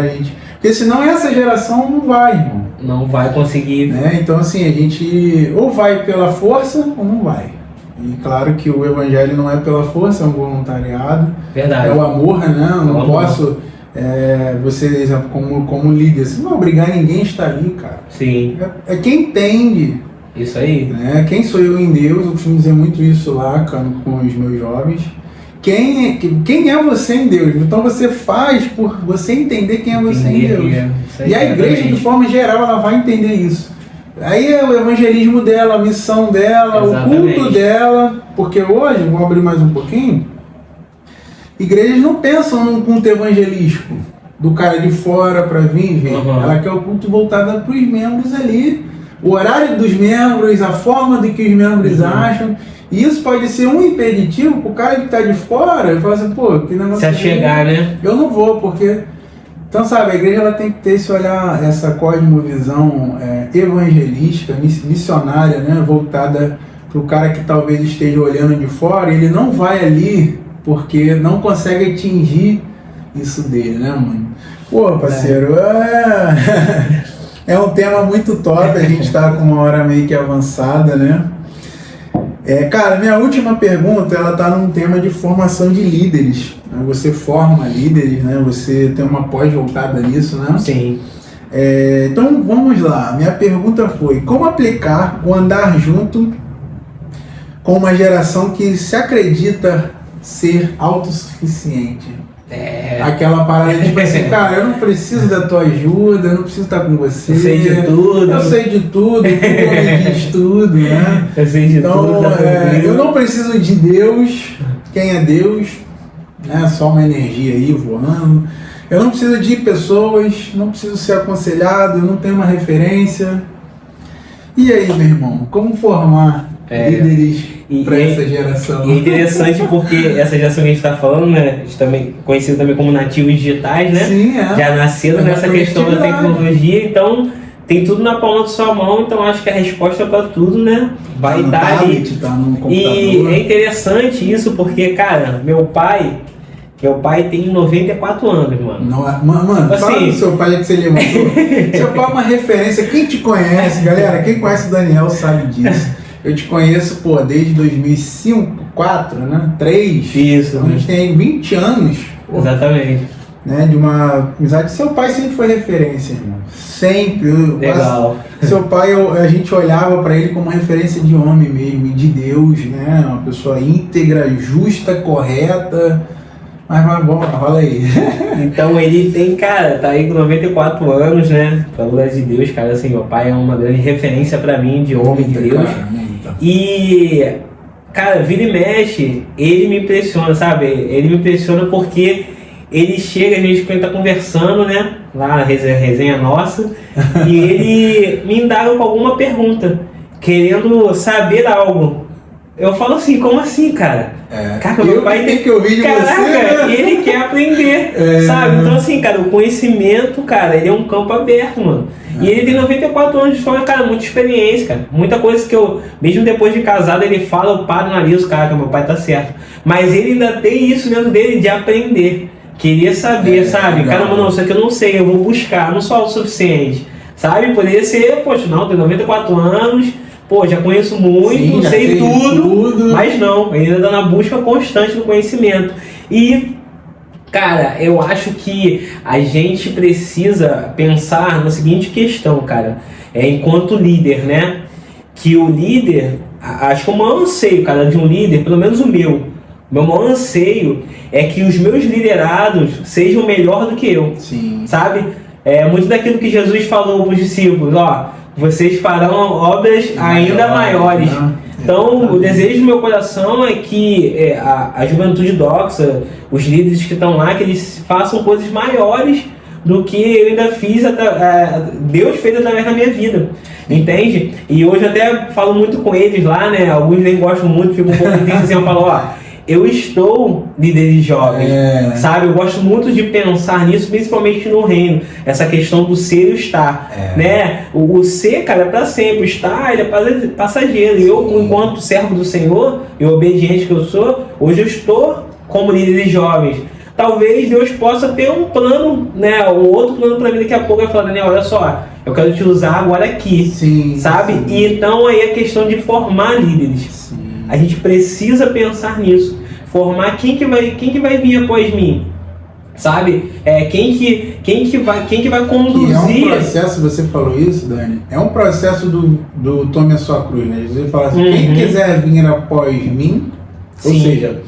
Porque senão essa geração não vai, irmão. Não vai conseguir. Né? Então assim, a gente ou vai pela força ou não vai. E claro que o evangelho não é pela força, é um voluntariado. Verdade. É o amor, né? Eu não posso, você, como líder, você não obrigar ninguém a estar ali, cara. Sim. É quem entende. Isso aí. Né? Quem sou eu em Deus? Eu costumo dizer muito isso lá com os meus jovens. Quem é você em Deus? Então você faz por você entender quem é você em Deus. E a igreja, de forma geral, ela vai entender isso. Aí é o evangelismo dela, a missão dela, o culto dela, porque hoje, vou abrir mais um pouquinho, igrejas não pensam num culto evangelístico, do cara de fora para vir ver. Ela quer o culto voltado para os membros ali, o horário dos membros, a forma de que os membros acham, e isso pode ser um impeditivo para o cara que está de fora e falar assim, pô, que negócio... Se achegar, né? Eu não vou, porque... Então, sabe, a igreja ela tem que ter esse olhar, essa cosmovisão evangelística, missionária, né, voltada para o cara que talvez esteja olhando de fora, ele não vai ali porque não consegue atingir isso dele, né, mano? Pô, parceiro, é um tema muito top, a gente está com uma hora meio que avançada, né? Cara, minha última pergunta, ela está num tema de formação de líderes. Você forma líderes, né? Você tem uma pós voltada nisso, né? Sim. Então vamos lá, minha pergunta foi: como aplicar o andar junto com uma geração que se acredita ser autossuficiente? Aquela parada de tipo assim, cara, eu não preciso da tua ajuda, eu não preciso estar com você. Eu sei de tudo. Eu sei de tudo, tu me diz tudo, né? Eu sei de tudo. Eu não preciso de Deus. Quem é Deus? Só uma energia aí voando. Eu não preciso de pessoas, não preciso ser aconselhado, eu não tenho uma referência. E aí, meu irmão, como formar líderes para essa geração? E é interessante porque essa geração que a gente está falando, né, a gente também conhecido também como nativos digitais, né? Sim, já nasceram nessa questão da tecnologia, então tem tudo na palma da sua mão, então acho que a resposta para tudo, né, vai estar ali. Tá no computador. E é interessante isso porque, cara, meu pai tem 94 anos, mano. Mano, assim, fala do seu pai que você levantou. Seu pai é uma referência. Quem te conhece, galera, quem conhece o Daniel sabe disso. Eu te conheço, desde 2005, 2004, né? 3. Isso. Então a gente tem 20 anos. Exatamente. Né, de uma amizade. Seu pai sempre foi referência, irmão. Sempre. Legal. Seu pai, a gente olhava para ele como referência de homem mesmo, de Deus, né? Uma pessoa íntegra, justa, correta. Mas rola aí. Então ele tem, cara, tá aí com 94 anos, né? Pela glória de Deus, cara, assim, meu pai é uma grande referência pra mim de homem de Deus. Cara, e, cara, vira e mexe, ele me impressiona, sabe? Ele me impressiona porque ele chega, a gente tá conversando, né? Lá na resenha nossa, e ele me indaga com alguma pergunta, querendo saber algo. Eu falo assim, como assim, cara? Cara, meu pai tem que ouvir de você, né? Ele quer aprender, sabe? Então assim, cara, o conhecimento, cara, ele é um campo aberto, mano. E ele tem 94 anos de história, cara, muita experiência, cara. Muita coisa que eu, mesmo depois de casado, ele fala, eu paro na nariz, cara, que meu pai tá certo. Mas ele ainda tem isso dentro dele de aprender. Queria saber, sabe? Legal. Caramba, não, isso aqui eu não sei, eu vou buscar, não sou o suficiente. Sabe? Poderia ser, poxa, não, tem 94 anos... já conheço muito, sim, sei tudo, mas não, ainda está na busca constante do conhecimento. E, cara, eu acho que a gente precisa pensar na seguinte questão, cara, enquanto líder, né? Que o líder, acho que o maior anseio, cara, de um líder, pelo menos o meu maior anseio é que os meus liderados sejam melhor do que eu, sim. Sabe? Muito daquilo que Jesus falou para os discípulos, vocês farão obras ainda maiores. Então, o desejo do meu coração é que a juventude doxa, os líderes que estão lá, que eles façam coisas maiores do que eu ainda fiz, Deus fez através da minha vida. Entende? E hoje eu até falo muito com eles lá, né? Alguns nem gostam muito, ficam um pouco tristes assim, eu falo, eu estou líder de jovens, sabe? Eu gosto muito de pensar nisso, principalmente no reino. Essa questão do ser e o estar, né? O ser, cara, é para sempre. O estar, ele é passageiro. E eu, enquanto servo do Senhor e obediente que eu sou, hoje eu estou como líder de jovens. Talvez Deus possa ter um plano, né? Um outro plano para mim daqui a pouco. Eu falo, Daniel, olha só, eu quero te usar agora aqui, sabe? Sim. E então aí a questão de formar líderes. Sim. A gente precisa pensar nisso. Formar quem que vai vir após mim, sabe? Quem que vai conduzir. Que é um processo, você falou isso, Dani, é um processo do tome a sua cruz, né? Jesus fala assim, quem quiser vir após mim, ou seja,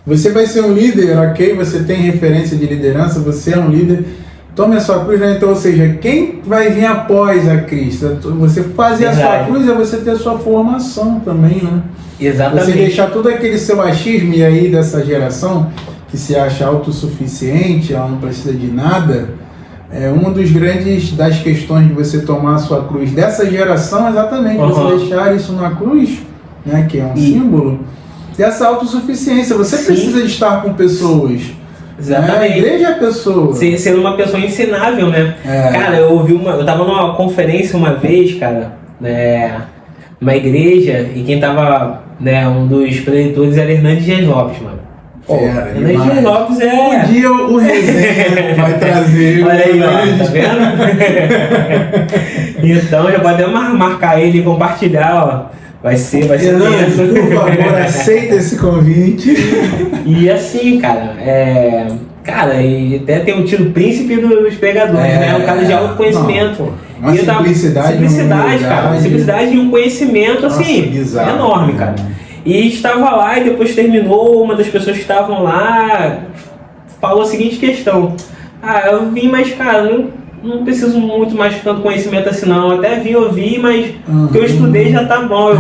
você vai ser um líder, ok? Você tem referência de liderança, você é um líder, tome a sua cruz, né? Então, ou seja, quem vai vir após a Cristo? Você fazer a sua cruz é você ter a sua formação também, né? Exatamente. Você deixar todo aquele seu achismo e aí dessa geração que se acha autossuficiente, ela não precisa de nada, uma das questões de você tomar a sua cruz dessa geração, exatamente, você deixar isso na cruz, né, que é um símbolo dessa autossuficiência. Você precisa de estar com pessoas. Exatamente. A igreja é a pessoa. Ser uma pessoa ensinável, né? Cara, eu tava numa conferência uma vez, cara, numa igreja, e quem tava, um dos preletores era Hernandes Dias Lopes, mano. Hernandes Dias Lopes Um dia o resenha vai trazer. Olha aí, tá vendo? Então já pode até marcar ele e compartilhar, Vai ser Hernandes, por favor, aceita esse convite. E assim, cara, Cara, e até tem um tiro príncipe dos pregadores, né? Um cara de autoconhecimento. Uma simplicidade, cara. Simplicidade e um conhecimento, assim, bizarro, enorme, cara. E a gente estava lá e depois terminou, uma das pessoas que estavam lá falou a seguinte questão. Eu vim, mas, cara, não preciso muito mais de tanto conhecimento assim não. Até vim ouvir, mas o que eu estudei já tá bom.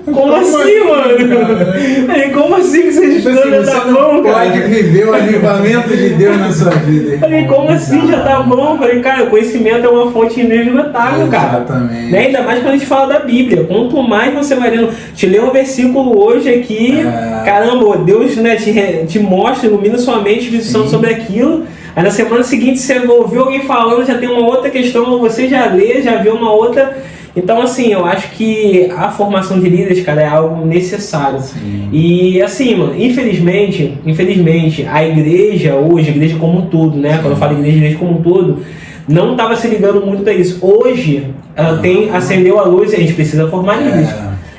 Como assim, mano? Aí, como assim que você estuda já tá bom, cara? Pode viver o avivamento de Deus na sua vida. Falei, como assim já tá bom? Falei, cara, o conhecimento é uma fonte inesgotável, cara. Exatamente. Né? Ainda mais quando a gente fala da Bíblia. Quanto mais você vai lendo, te lê um versículo hoje aqui, caramba, Deus, né, te mostra, ilumina sua mente, visão sobre aquilo. Aí na semana seguinte você ouviu alguém falando, já tem uma outra questão, ou você já lê, já vê uma outra. Então, assim, eu acho que a formação de líderes, cara, é algo necessário. Sim. E, assim, mano, infelizmente, a igreja hoje, a igreja como um todo, né? Quando eu falo igreja como um todo, não estava se ligando muito para isso. Hoje, ela acendeu a luz e a gente precisa formar líderes.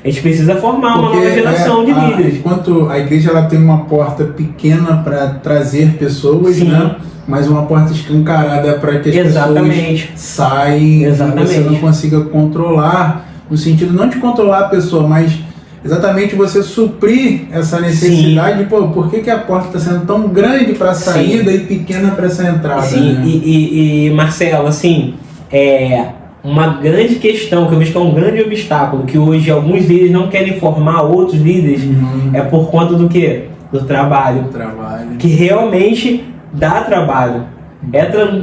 A gente precisa formar uma nova geração de líderes. Enquanto a igreja ela tem uma porta pequena para trazer pessoas, né? Mas uma porta escancarada para que as pessoas saem e você não consiga controlar, no sentido não de controlar a pessoa, mas exatamente você suprir essa necessidade de, por que a porta está sendo tão grande para a saída e pequena para essa entrada? Sim, né? e Marcelo, assim, uma grande questão, que eu vejo que é um grande obstáculo, que hoje alguns líderes não querem formar outros líderes, é por conta do quê? Do trabalho. Que realmente dá trabalho.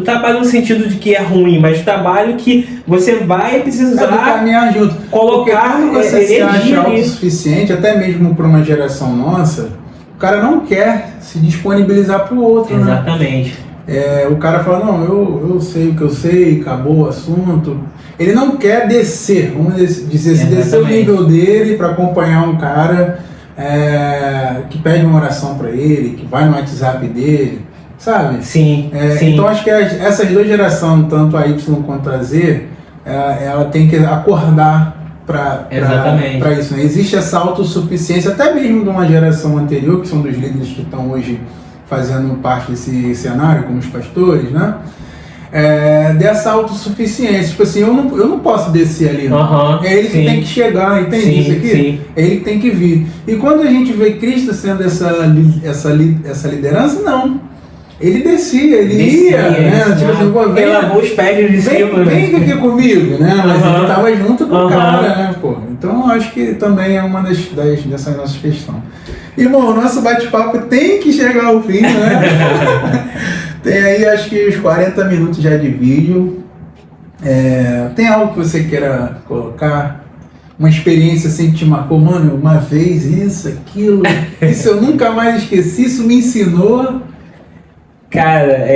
Trabalho no sentido de que é ruim, mas trabalho que você vai precisar caminhar junto. Colocar quando você se acha autossuficiente, até mesmo para uma geração nossa, o cara não quer se disponibilizar para o outro. Exatamente. Né? O cara fala, não, eu sei o que eu sei, acabou o assunto. Ele não quer descer, vamos dizer, se descer o nível dele para acompanhar um cara que pede uma oração para ele, que vai no WhatsApp dele, sabe? Sim. Então acho que essas duas gerações, tanto a Y quanto a Z, ela tem que acordar para isso. Né? Existe essa autossuficiência, até mesmo de uma geração anterior, que são dos líderes que estão hoje fazendo parte desse cenário, como os pastores, né? Dessa autossuficiência, tipo assim, eu não posso descer ali, não. É ele que tem que chegar, entende isso aqui? Sim. É ele que tem que vir. E quando a gente vê Cristo sendo essa liderança, não. Ele descia, ele ia, né? Tipo assim, ele lavou os pés de cima. Vem aqui comigo, né? Mas ele estava junto com o cara, né? Então eu acho que também é uma dessas nossas questões. Irmão, o nosso bate-papo tem que chegar ao fim, né? Tem aí, acho que uns 40 minutos já de vídeo. Tem algo que você queira colocar? Uma experiência assim que te marcou? Mano, uma vez isso, aquilo, isso eu nunca mais esqueci, isso me ensinou. Cara,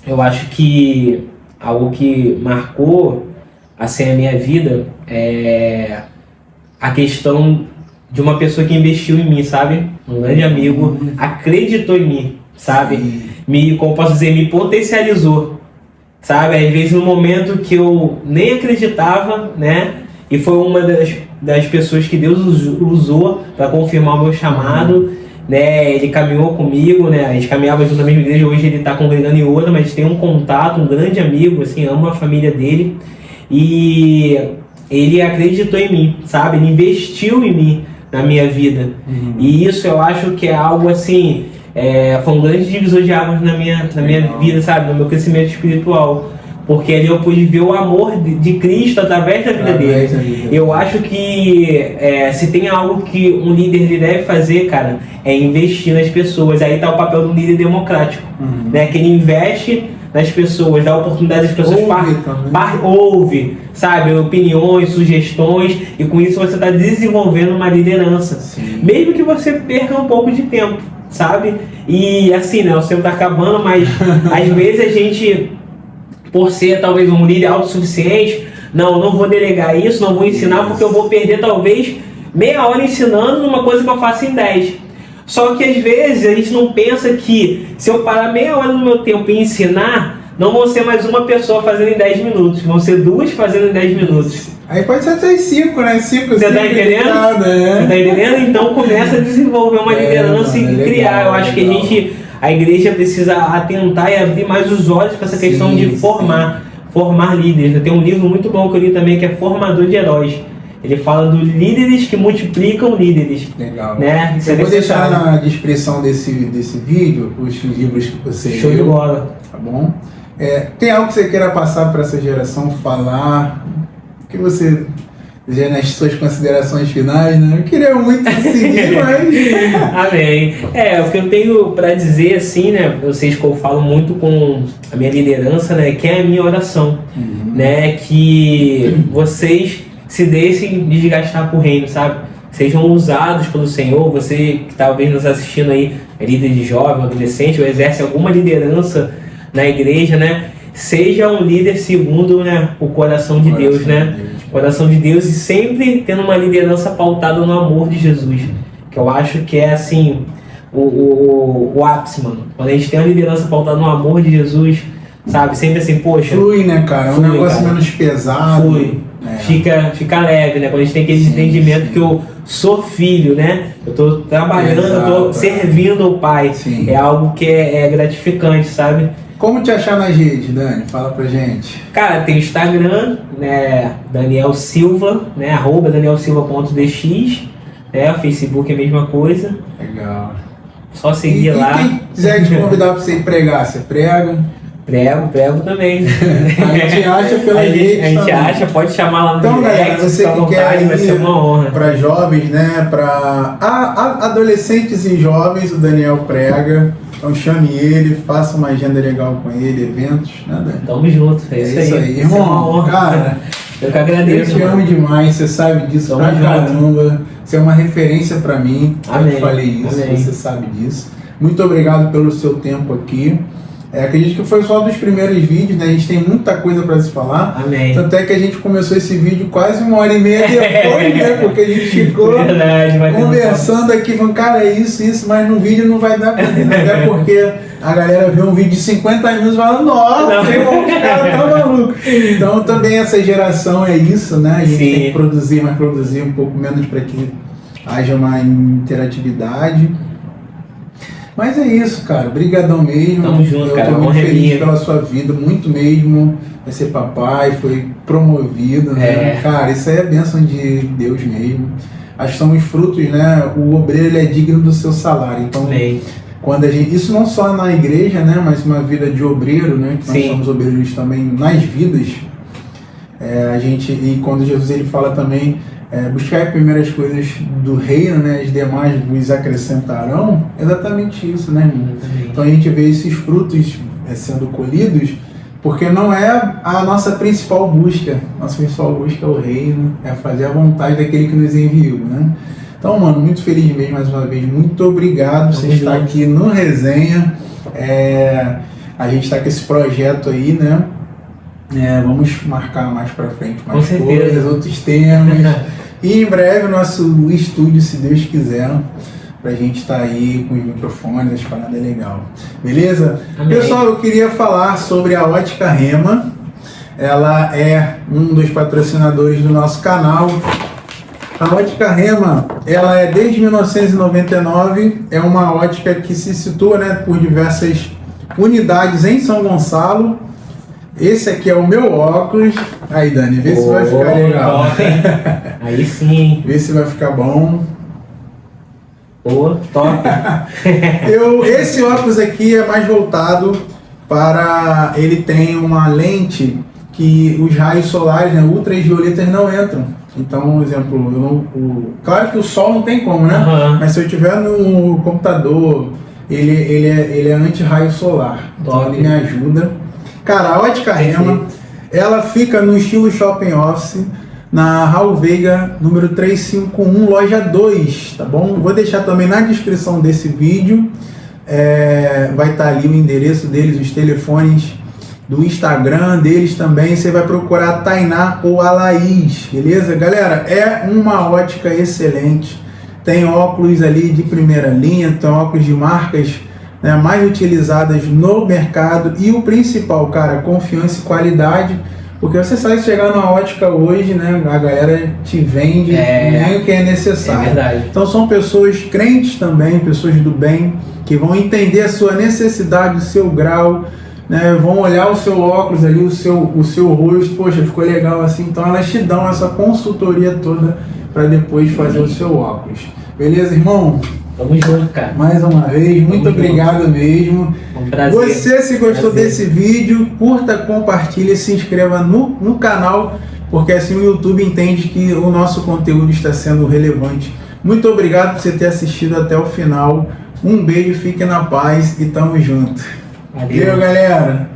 eu acho que algo que marcou assim a minha vida é a questão de uma pessoa que investiu em mim, sabe? Um grande amigo acreditou em mim, sabe? Como posso dizer, me potencializou, sabe? Às vezes no momento que eu nem acreditava, né? E foi uma das pessoas que Deus usou para confirmar o meu chamado, né? Ele caminhou comigo, né? A gente caminhava junto na mesma igreja, hoje ele está congregando em outra, mas tem um contato, um grande amigo, assim, amo a família dele. E ele acreditou em mim, sabe? Ele investiu em mim, na minha vida. E isso eu acho que é algo assim, foi um grande divisor de águas na minha vida, sabe? No meu crescimento espiritual. Porque ali eu pude ver o amor de Cristo através da vida dele. Eu acho que se tem algo que um líder deve fazer, cara, é investir nas pessoas. Aí tá o papel do líder democrático, né? Que ele investe nas pessoas, dá oportunidade às pessoas ouve, sabe, opiniões, sugestões, e com isso você está desenvolvendo uma liderança. Sim. Mesmo que você perca um pouco de tempo, sabe? E assim, né, o tempo está acabando, mas às vezes a gente, por ser talvez um líder autossuficiente, não vou delegar isso, não vou ensinar porque eu vou perder talvez meia hora ensinando numa coisa que eu faço em 10. Só que às vezes a gente não pensa que se eu parar meia hora no meu tempo e ensinar, não vão ser mais uma pessoa fazendo em 10 minutos, vão ser duas fazendo em 10 minutos. Aí pode ser até 5, né? 5, Você tá entendendo? Você tá entendendo? Então começa a desenvolver uma liderança e criar. Eu acho que a igreja precisa atentar e abrir mais os olhos para essa questão de formar líderes. Tem um livro muito bom que eu li também, que é Formador de Heróis. Ele fala dos líderes que multiplicam líderes. Legal. Né? Eu vou deixar na descrição desse vídeo os livros que você Show de bola. Tá bom? Tem algo que você queira passar para essa geração, falar? O que você... Já nas suas considerações finais, né? Eu queria muito seguir, mas... Amém. O que eu tenho para dizer, assim, né? Vocês que eu falo muito com a minha liderança, né? Que é a minha oração, né? Que vocês se deixem desgastar pro reino, sabe? Sejam usados pelo Senhor. Você que talvez nos assistindo aí, é líder de jovem, adolescente, ou exerce alguma liderança na igreja, né? Seja um líder segundo, né, o coração de Deus, né? Coração de Deus, e sempre tendo uma liderança pautada no amor de Jesus. Que eu acho que é assim, o ápice, mano. Quando a gente tem uma liderança pautada no amor de Jesus, sabe? Sempre assim, poxa... Flui, né, cara? Flui, um negócio cara. Menos pesado. Flui. Fica leve, né? Quando a gente tem aquele entendimento que eu sou filho, né? Eu tô trabalhando, eu tô servindo o Pai. Sim. É algo que é gratificante, sabe? Como te achar nas redes, Dani? Fala pra gente. Cara, tem Instagram, né? Daniel Silva, né? @danielsilva.dx, né? O Facebook é a mesma coisa. Legal. Só seguir lá. Quem quiser te convidar pra você ir pregar, você prega? Prego também. A gente acha pela rede. A gente acha, pode chamar lá no então, direct, galera, você que quer vai ser uma honra. Para jovens, né? Para adolescentes e jovens, o Daniel prega. Então chame ele, faça uma agenda legal com ele, eventos, né, Dani? Tamo junto, é isso aí. Irmão, é uma honra. Cara, eu que agradeço. Eu te amo demais, você sabe disso pra caramba. Você é uma referência pra mim. Amém. Eu te falei isso, Amém. Você sabe disso. Muito obrigado pelo seu tempo aqui. Acredito que foi só dos primeiros vídeos, né? A gente tem muita coisa para se falar. Amém. Tanto é que a gente começou esse vídeo quase 1h30 depois, né? Porque a gente ficou conversando aqui, falando, cara, é isso, mas no vídeo não vai dar pra entender. Até porque a galera vê um vídeo de 50 minutos e fala, nossa, irmão, os caras estão malucos. Então também essa geração é isso, né? A gente tem que produzir, mas produzir um pouco menos para que haja uma interatividade. Mas é isso, cara. Brigadão mesmo. Tamo junto, cara. Eu tô muito feliz pela sua vida, muito mesmo. Vai ser papai, foi promovido, né? Cara, isso aí é bênção de Deus mesmo. Acho que são os frutos, né? O obreiro, ele é digno do seu salário. Então, quando a gente... Isso não só na igreja, né? Mas uma vida de obreiro, né? Que nós somos obreiros também nas vidas. E quando Jesus, ele fala também... buscar primeiras coisas do reino, né? As demais vos acrescentarão. Exatamente isso, né, irmão? Então a gente vê esses frutos sendo colhidos, porque não é a nossa principal busca. Nossa principal busca é o reino, é fazer a vontade daquele que nos enviou, né? Então, mano, muito feliz mesmo, mais uma vez. Muito obrigado por você estar aqui no Resenha. A gente está com esse projeto aí, né? Vamos marcar mais pra frente mais coisas, outros temas. E em breve o nosso estúdio, se Deus quiser, pra gente estar aí com os microfones, as paradas legal. Beleza? Amém. Pessoal, eu queria falar sobre a Ótica Rema. Ela é um dos patrocinadores do nosso canal. A Ótica Rema, ela é desde 1999, é uma ótica que se situa, né, por diversas unidades em São Gonçalo. Esse aqui é o meu óculos. Aí, Dani, vê se vai ficar legal. Aí sim. Vê se vai ficar bom. Top. Esse óculos aqui é mais voltado para... Ele tem uma lente que os raios solares, né, ultravioletas, não entram. Então, por exemplo, claro que o sol não tem como, né? Mas se eu tiver no computador, ele é anti-raio solar. Então ele me ajuda. Cara, a Ótica Rema, ela fica no estilo Shopping Office, na Raul Veiga, número 351, loja 2, tá bom? Vou deixar também na descrição desse vídeo, vai estar ali o endereço deles, os telefones do Instagram deles também. Você vai procurar a Tainá ou a Laís, beleza? Galera, é uma ótica excelente, tem óculos ali de primeira linha, tem óculos de marcas, né, mais utilizadas no mercado, e o principal, cara, confiança e qualidade, porque você sabe, chegar numa ótica hoje, né, a galera te vende nem o que é necessário. É verdade. Então são pessoas crentes também, pessoas do bem, que vão entender a sua necessidade, o seu grau, né? Vão olhar o seu óculos ali, o seu rosto, poxa, ficou legal assim, então elas te dão essa consultoria toda para depois fazer o seu óculos. Beleza, irmão? Tamo junto, cara. Mais uma vez, muito obrigado mesmo. Um prazer. Você, se gostou desse vídeo, curta, compartilhe, se inscreva no canal, porque assim o YouTube entende que o nosso conteúdo está sendo relevante. Muito obrigado por você ter assistido até o final. Um beijo, fique na paz e tamo junto. Valeu, galera!